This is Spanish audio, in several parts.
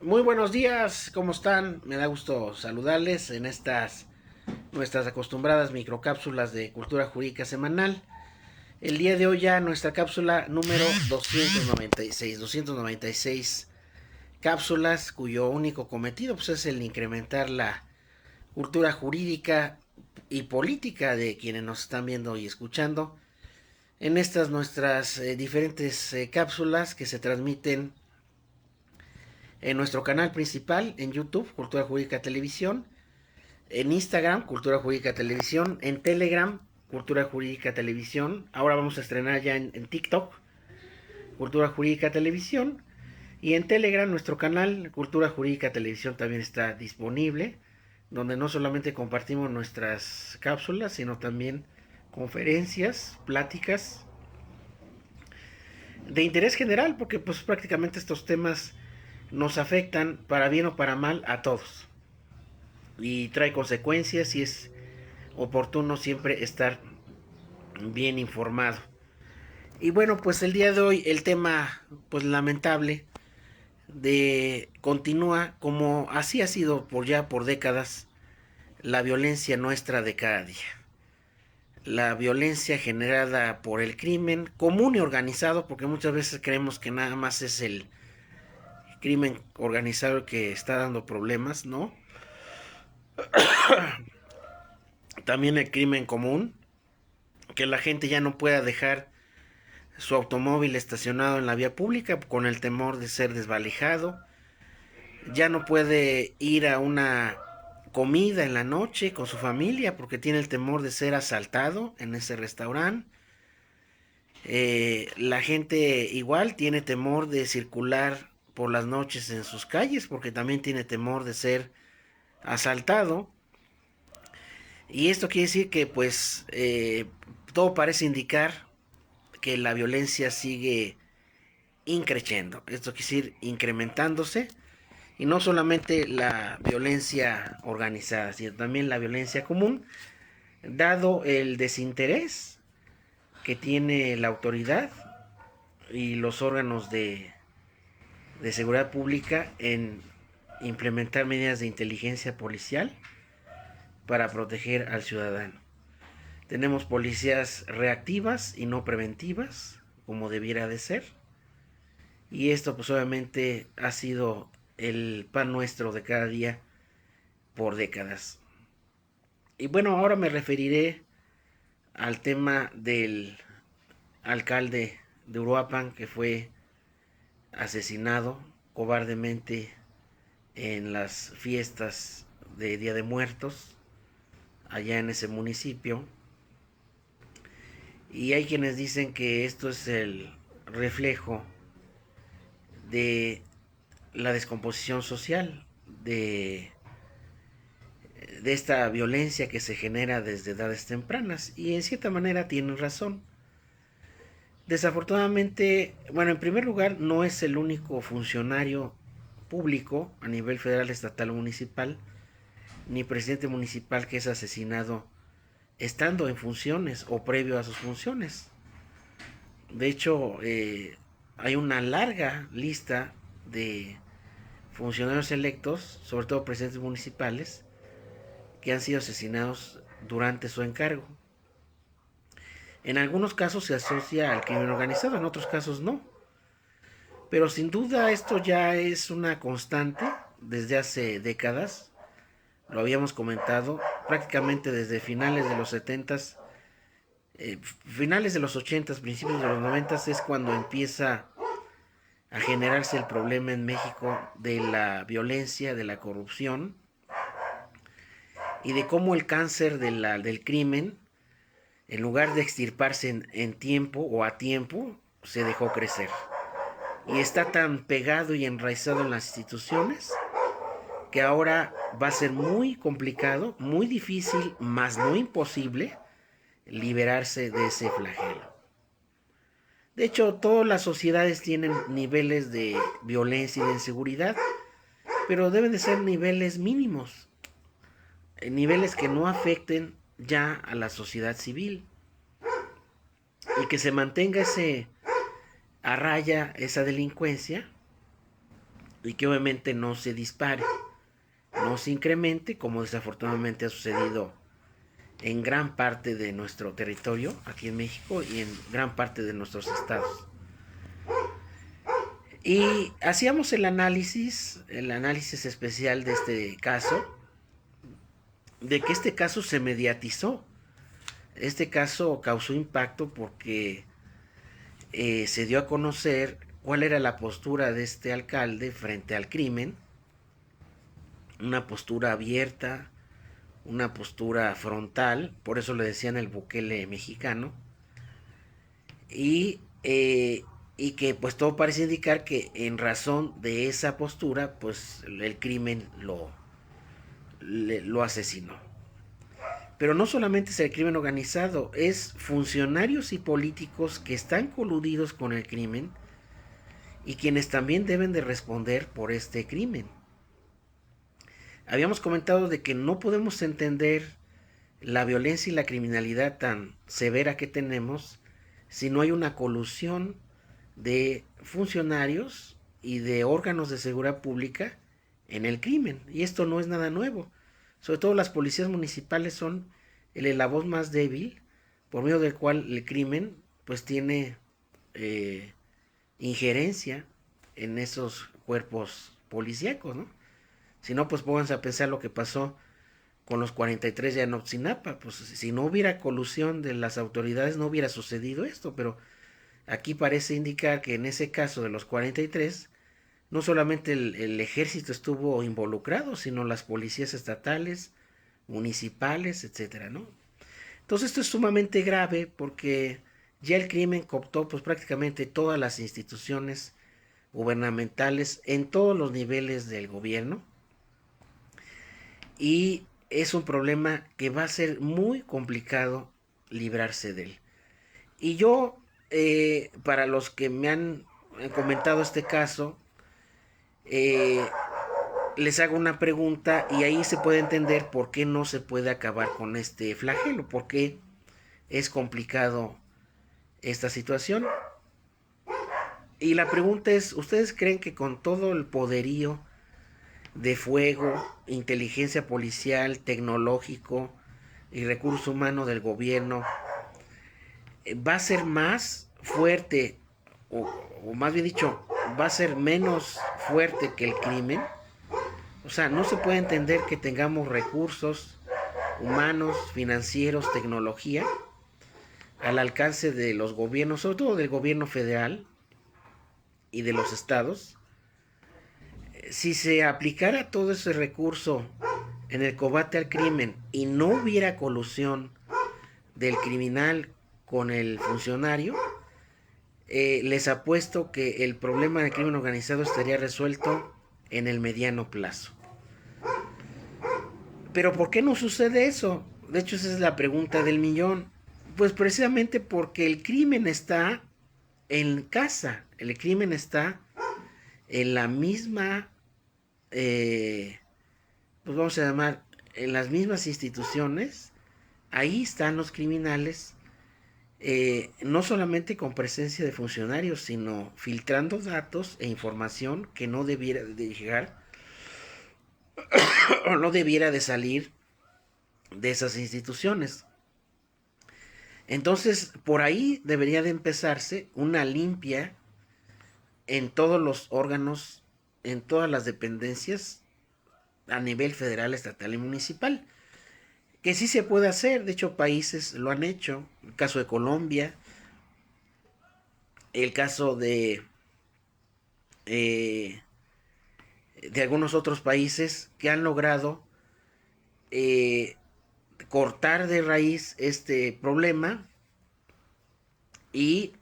Muy buenos días, ¿cómo están? Me da gusto saludarles en estas nuestras acostumbradas microcápsulas de cultura jurídica semanal. El día de hoy ya nuestra cápsula número 296 cápsulas cuyo único cometido pues, es el incrementar la cultura jurídica y política de quienes nos están viendo y escuchando en estas nuestras diferentes cápsulas que se transmiten en nuestro canal principal en YouTube, Cultura Jurídica Televisión, en Instagram, Cultura Jurídica Televisión, en Telegram, Cultura Jurídica Televisión. Ahora vamos a estrenar ya en TikTok, Cultura Jurídica Televisión. Y en Telegram, nuestro canal, Cultura Jurídica Televisión, también está disponible, donde no solamente compartimos nuestras cápsulas, sino también conferencias, pláticas de interés general, porque pues prácticamente estos temas nos afectan para bien o para mal a todos. Y trae consecuencias y es oportuno siempre estar bien informado. Y bueno, pues el día de hoy el tema pues lamentable de continúa como así ha sido por ya por décadas la violencia nuestra de cada día. La violencia generada por el crimen común y organizado, porque muchas veces creemos que nada más es el crimen organizado el que está dando problemas, ¿no? También el crimen común, que la gente ya no pueda dejar su automóvil estacionado en la vía pública con el temor de ser desvalijado, ya no puede ir a una comida en la noche con su familia porque tiene el temor de ser asaltado en ese restaurante. La gente igual tiene temor de circular por las noches en sus calles porque también tiene temor de ser asaltado. Y esto quiere decir que pues todo parece indicar que la violencia sigue increciendo. Esto quiere decir incrementándose. Y no solamente la violencia organizada, sino también la violencia común, dado el desinterés que tiene la autoridad y los órganos de seguridad pública en implementar medidas de inteligencia policial para proteger al ciudadano. Tenemos policías reactivas y no preventivas, como debiera de ser. Y esto pues obviamente ha sido el pan nuestro de cada día por décadas. Y bueno, ahora me referiré al tema del alcalde de Uruapan que fue asesinado cobardemente en las fiestas de Día de Muertos allá en ese municipio. Y hay quienes dicen que esto es el reflejo de la descomposición social, de esta violencia que se genera desde edades tempranas. Y en cierta manera tienen razón. Desafortunadamente, bueno, en primer lugar, no es el único funcionario público a nivel federal, estatal o municipal, ni presidente municipal que es asesinado estando en funciones o previo a sus funciones. De hecho, hay una larga lista de funcionarios electos, sobre todo presidentes municipales, que han sido asesinados durante su encargo. En algunos casos se asocia al crimen organizado, en otros casos no. Pero sin duda esto ya es una constante desde hace décadas. Lo habíamos comentado prácticamente desde finales de los 70s, finales de los 80s, principios de los 90s es cuando empieza a generarse el problema en México de la violencia, de la corrupción y de cómo el cáncer del crimen, en lugar de extirparse en tiempo o a tiempo, se dejó crecer. Y está tan pegado y enraizado en las instituciones que ahora va a ser muy complicado, muy difícil, más no imposible, liberarse de ese flagelo. De hecho, todas las sociedades tienen niveles de violencia y de inseguridad, pero deben de ser niveles mínimos, niveles que no afecten ya a la sociedad civil y que se mantenga ese a raya esa delincuencia y que obviamente no se dispare, no se incremente, como desafortunadamente ha sucedido en gran parte de nuestro territorio, aquí en México, y en gran parte de nuestros estados. Y hacíamos el análisis especial de este caso, de que este caso se mediatizó. Este caso causó impacto porque se dio a conocer cuál era la postura de este alcalde frente al crimen, una postura abierta, una postura frontal, por eso le decían el Bukele mexicano, y, eh, y que pues todo parece indicar que en razón de esa postura, pues el crimen lo asesinó. Pero no solamente es el crimen organizado, es funcionarios y políticos que están coludidos con el crimen y quienes también deben de responder por este crimen. Habíamos comentado de que no podemos entender la violencia y la criminalidad tan severa que tenemos si no hay una colusión de funcionarios y de órganos de seguridad pública en el crimen. Y esto no es nada nuevo. Sobre todo las policías municipales son el eslabón más débil por medio del cual el crimen pues tiene eh, injerencia en esos cuerpos policíacos, ¿no? Si no, pues pónganse a pensar lo que pasó con los 43 de Ayotzinapa. Pues si no hubiera colusión de las autoridades no hubiera sucedido esto, pero aquí parece indicar que en ese caso de los 43 no solamente el ejército estuvo involucrado, sino las policías estatales, municipales, etcétera, ¿no? Entonces esto es sumamente grave porque ya el crimen cooptó pues prácticamente todas las instituciones gubernamentales en todos los niveles del gobierno y es un problema que va a ser muy complicado librarse de él. Y yo, para los que me han comentado este caso, eh, les hago una pregunta y ahí se puede entender por qué no se puede acabar con este flagelo, por qué es complicado esta situación. Y la pregunta es, ¿ustedes creen que con todo el poderío de fuego, inteligencia policial, tecnológico y recurso humano del gobierno va a ser más fuerte o más bien dicho, va a ser menos fuerte que el crimen? O sea, no se puede entender que tengamos recursos humanos, financieros, tecnología al alcance de los gobiernos, sobre todo del gobierno federal y de los estados. Si se aplicara todo ese recurso en el combate al crimen y no hubiera colusión del criminal con el funcionario, les apuesto que el problema del crimen organizado estaría resuelto en el mediano plazo. Pero ¿por qué no sucede eso? De hecho, esa es la pregunta del millón. Pues precisamente porque el crimen está en casa, el crimen está en la misma, pues vamos a llamar, en las mismas instituciones, ahí están los criminales, no solamente con presencia de funcionarios, sino filtrando datos e información que no debiera de llegar o no debiera de salir de esas instituciones. Entonces, por ahí debería de empezarse una limpia en todos los órganos, en todas las dependencias a nivel federal, estatal y municipal. Que sí se puede hacer, de hecho países lo han hecho, el caso de Colombia, el caso eh, de algunos otros países que han logrado eh, cortar de raíz este problema y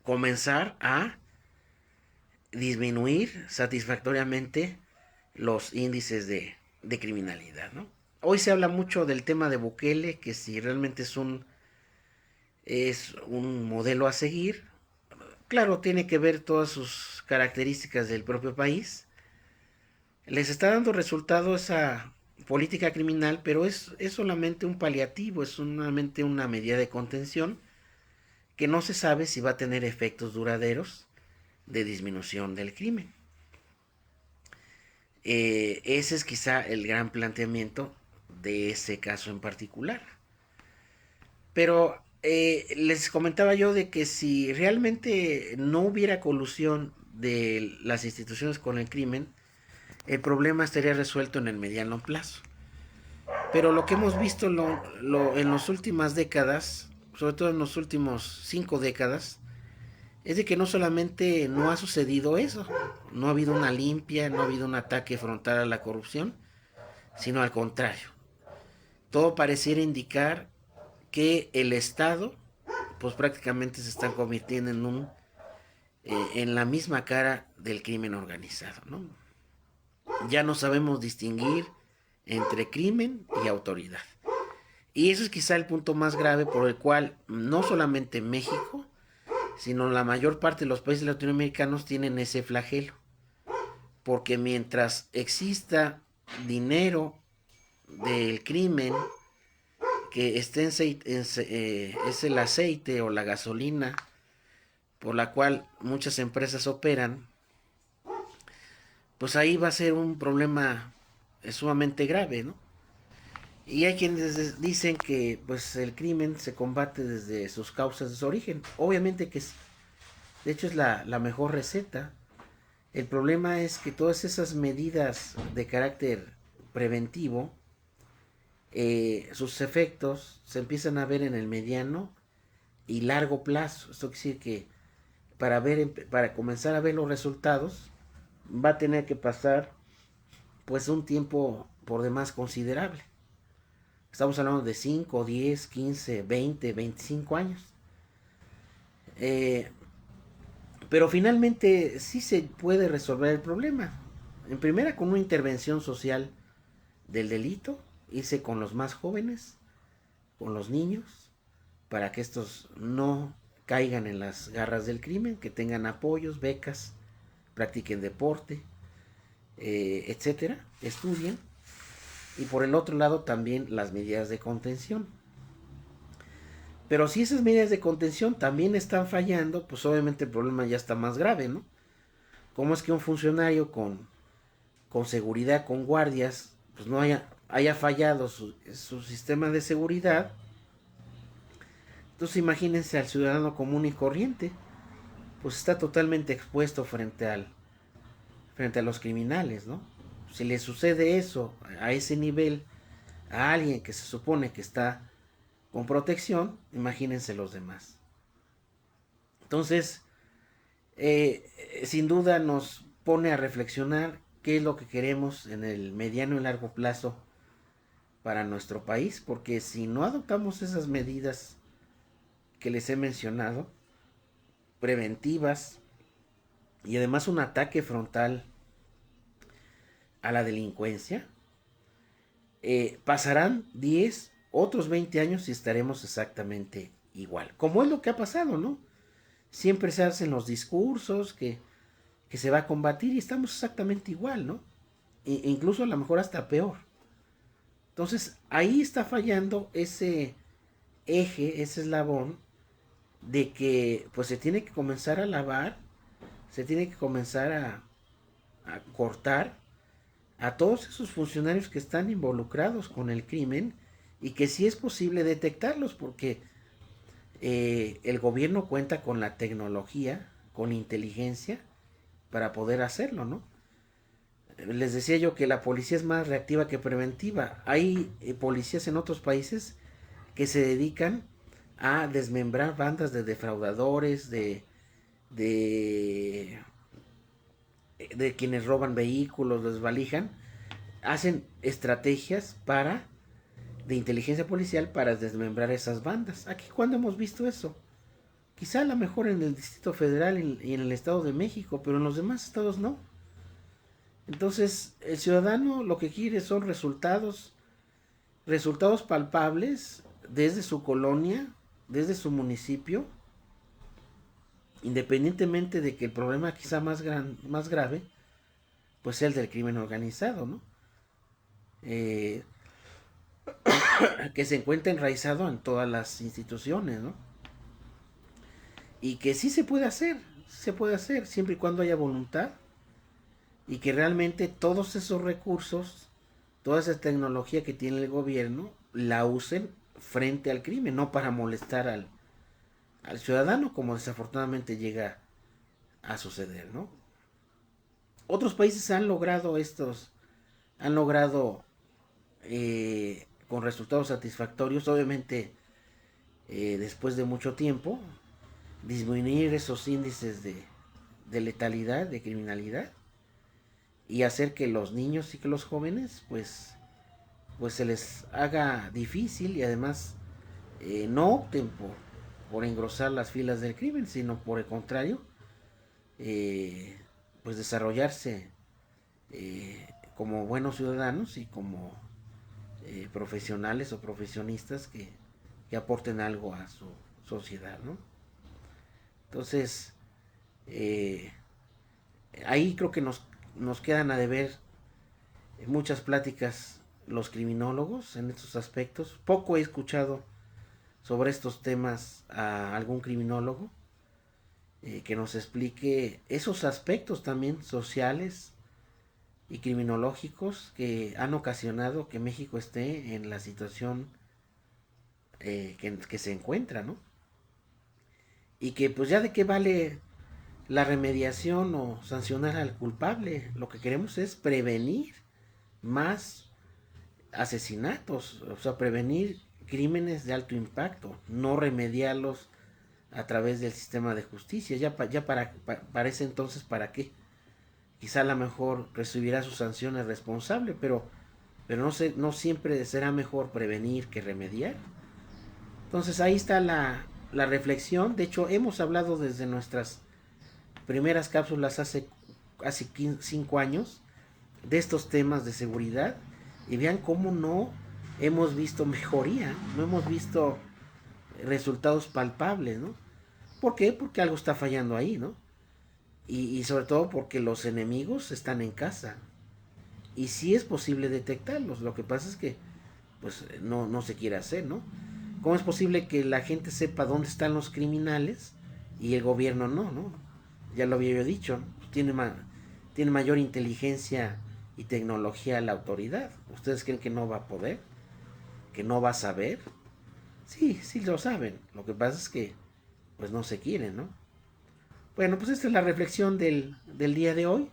comenzar a disminuir satisfactoriamente los índices de criminalidad, ¿no? Hoy se habla mucho del tema de Bukele, que si realmente es un modelo a seguir. Claro, tiene que ver todas sus características del propio país. Les está dando resultado esa política criminal, pero es solamente un paliativo, es solamente una medida de contención que no se sabe si va a tener efectos duraderos de disminución del crimen. Ese es quizá el gran planteamiento de ese caso en particular. Pero les comentaba yo de que si realmente no hubiera colusión de las instituciones con el crimen, el problema estaría resuelto en el mediano plazo. Pero lo que hemos visto en las últimas décadas, sobre todo en los últimos 5 décadas, es de que no solamente no ha sucedido eso, no ha habido una limpia, no ha habido un ataque frontal a la corrupción, sino al contrario. Todo pareciera indicar que el Estado, pues prácticamente se está convirtiendo en la misma cara del crimen organizado, ¿no? Ya no sabemos distinguir entre crimen y autoridad. Y eso es quizá el punto más grave por el cual no solamente México, sino la mayor parte de los países latinoamericanos tienen ese flagelo. Porque mientras exista dinero del crimen, que esté es el aceite o la gasolina por la cual muchas empresas operan, pues ahí va a ser un problema sumamente grave, ¿no? Y hay quienes dicen que pues el crimen se combate desde sus causas de su origen. Obviamente que de hecho es la mejor receta. El problema es que todas esas medidas de carácter preventivo, sus efectos se empiezan a ver en el mediano y largo plazo. Esto quiere decir que para comenzar a ver los resultados va a tener que pasar pues un tiempo por demás considerable. Estamos hablando de 5, 10, 15, 20, 25 años. Eh, pero finalmente sí se puede resolver el problema. En primera, con una intervención social del delito, irse con los más jóvenes, con los niños, para que estos no caigan en las garras del crimen, que tengan apoyos, becas, practiquen deporte, etcétera, estudien. Y por el otro lado también las medidas de contención. Pero si esas medidas de contención también están fallando, pues obviamente el problema ya está más grave, ¿no? ¿Cómo es que un funcionario con seguridad, con guardias, pues no haya fallado su sistema de seguridad? Entonces imagínense al ciudadano común y corriente, pues está totalmente expuesto frente a los criminales, ¿no? Si le sucede eso a ese nivel a alguien que se supone que está con protección, imagínense los demás. Entonces, sin duda nos pone a reflexionar qué es lo que queremos en el mediano y largo plazo para nuestro país, porque si no adoptamos esas medidas que les he mencionado, preventivas, y además un ataque frontal a la delincuencia, pasarán 10, otros 20 años y estaremos exactamente igual. Como es lo que ha pasado, ¿no? Siempre se hacen los discursos que se va a combatir y estamos exactamente igual, ¿no? Incluso a lo mejor hasta peor. Entonces ahí está fallando ese eje, ese eslabón de que pues se tiene que comenzar a lavar, se tiene que comenzar a cortar a todos esos funcionarios que están involucrados con el crimen y que sí es posible detectarlos porque el gobierno cuenta con la tecnología, con inteligencia para poder hacerlo, ¿no? Les decía yo que la policía es más reactiva que preventiva. Hay policías en otros países que se dedican a desmembrar bandas de defraudadores, de, de quienes roban vehículos, los valijan, hacen estrategias de inteligencia policial para desmembrar esas bandas. Aquí, ¿cuándo hemos visto eso? Quizá a lo mejor en el Distrito Federal y en el Estado de México, pero en los demás estados no. Entonces, el ciudadano lo que quiere son resultados palpables desde su colonia, desde su municipio, independientemente de que el problema quizá más grave, pues sea el del crimen organizado, ¿no? Que se encuentra enraizado en todas las instituciones, ¿no? Y que sí se puede hacer, siempre y cuando haya voluntad y que realmente todos esos recursos, toda esa tecnología que tiene el gobierno, la usen frente al crimen, no para molestar al ciudadano, como desafortunadamente llega a suceder, ¿no? Otros países han logrado con resultados satisfactorios, obviamente después de mucho tiempo, disminuir esos índices de letalidad, de criminalidad, y hacer que los niños y que los jóvenes pues se les haga difícil y además no opten por engrosar las filas del crimen, sino por el contrario, eh, pues desarrollarse como buenos ciudadanos y como profesionales o profesionistas que aporten algo a su sociedad, ¿no? Entonces, eh, ahí creo que nos quedan a deber muchas pláticas los criminólogos en estos aspectos. Poco he escuchado sobre estos temas a algún criminólogo que nos explique esos aspectos también sociales y criminológicos que han ocasionado que México esté en la situación que se encuentra, ¿no? Y que pues ya de qué vale la remediación o sancionar al culpable, lo que queremos es prevenir más asesinatos, o sea, prevenir crímenes de alto impacto, no remediarlos a través del sistema de justicia. Ya para ese entonces, ¿para qué? Quizá a lo mejor recibirá su sanción el responsable, pero no siempre será mejor prevenir que remediar. Entonces ahí está la reflexión. De hecho, hemos hablado desde nuestras primeras cápsulas hace 5 años de estos temas de seguridad y vean cómo no hemos visto mejoría, no hemos visto resultados palpables, ¿no? ¿Por qué? Porque algo está fallando ahí, ¿no? Y sobre todo porque los enemigos están en casa. Y sí es posible detectarlos. Lo que pasa es que pues no se quiere hacer, ¿no? ¿Cómo es posible que la gente sepa dónde están los criminales y el gobierno no? Ya lo había yo dicho, tiene mayor inteligencia y tecnología la autoridad. ¿Ustedes creen que no va a poder? ¿Que no va a saber? Sí, sí lo saben. Lo que pasa es que pues no se quieren, ¿no? Bueno, pues esta es la reflexión del día de hoy.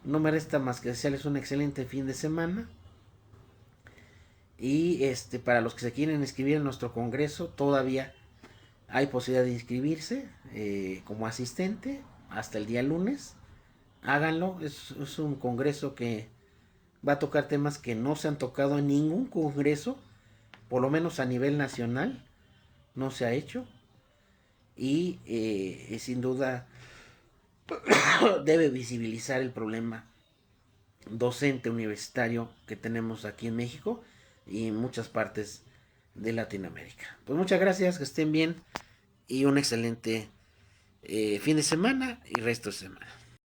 No me resta más que desearles un excelente fin de semana. Y para los que se quieren inscribir en nuestro congreso, todavía hay posibilidad de inscribirse como asistente hasta el día lunes. Háganlo, es un congreso que va a tocar temas que no se han tocado en ningún congreso, por lo menos a nivel nacional, no se ha hecho. Y sin duda debe visibilizar el problema docente universitario que tenemos aquí en México y en muchas partes de Latinoamérica. Pues muchas gracias, que estén bien y un excelente fin de semana y resto de semana.